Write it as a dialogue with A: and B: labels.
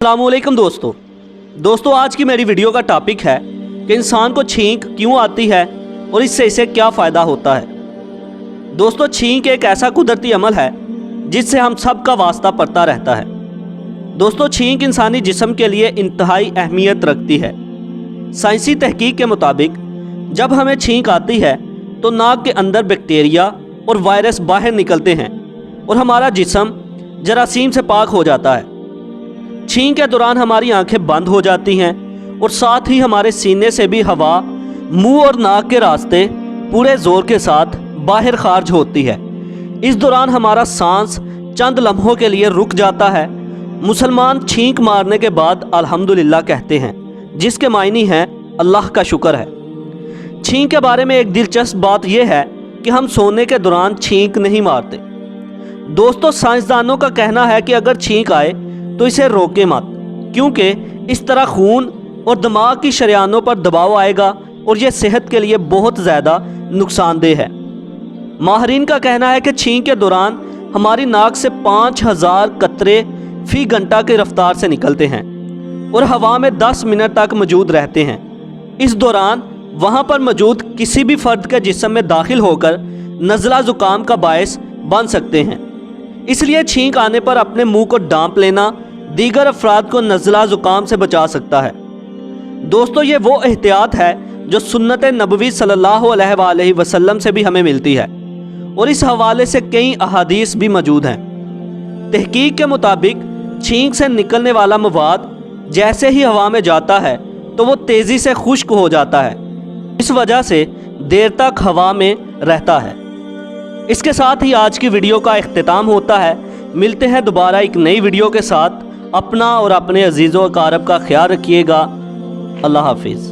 A: अस्सलामुअलैकुम दोस्तों आज की मेरी वीडियो का टॉपिक है कि इंसान को छींक क्यों आती है और इससे इसे क्या फ़ायदा होता है। दोस्तों, छींक एक ऐसा कुदरती अमल है जिससे हम सब का वास्ता पड़ता रहता है। दोस्तों, छींक इंसानी जिस्म के लिए इंतहाई अहमियत रखती है। साइंसी तहकीक के मुताबिक जब हमें छींक आती है तो नाक के अंदर बैक्टीरिया और वायरस बाहर निकलते हैं और हमारा जिस्म जरासीम से पाक हो जाता है। छींक के दौरान हमारी आंखें बंद हो जाती हैं और साथ ही हमारे सीने से भी हवा मुंह और नाक के रास्ते पूरे ज़ोर के साथ बाहर खारिज होती है। इस दौरान हमारा सांस चंद लम्हों के लिए रुक जाता है। मुसलमान छींक मारने के बाद अल्हम्दुलिल्लाह कहते हैं, जिसके मायने हैं अल्लाह का शुक्र है। छींक के बारे में एक दिलचस्प बात यह है कि हम सोने के दौरान छींक नहीं मारते। दोस्तों, साइंसदानों का कहना है कि अगर छींक आए तो इसे रोके मत, क्योंकि इस तरह खून और दिमाग की शरियानों पर दबाव आएगा और यह सेहत के लिए बहुत ज़्यादा नुकसानदेह है। माहरीन का कहना है कि छींक के दौरान हमारी नाक से 5000 कतरे फी घंटा की रफ्तार से निकलते हैं और हवा में 10 मिनट तक मौजूद रहते हैं। इस दौरान वहाँ पर मौजूद किसी भी फर्द के जिस्म में दाखिल होकर नज़ला ज़ुकाम का बायस बन सकते हैं। इसलिए छींक आने पर अपने मुंह को ढांप लेना दीगर अफराद को नज़ला ज़ुकाम से बचा सकता है। दोस्तों, ये वो एहतियात है जो सुन्नत नबवी सल्लल्लाहु अलैहि वसल्लम से भी हमें मिलती है और इस हवाले से कई अहादीस भी मौजूद हैं। तहकीक के मुताबिक छींक से निकलने वाला मवाद जैसे ही हवा में जाता है तो वो तेज़ी से खुश्क हो जाता है। इस वजह से देर तक हवा में रहता है। इसके साथ ही आज की वीडियो का इख्तिताम होता है। मिलते हैं दोबारा एक नई वीडियो के साथ। अपना और अपने अजीज़ों अकारब का ख्याल रखिएगा। अल्लाह हाफिज़।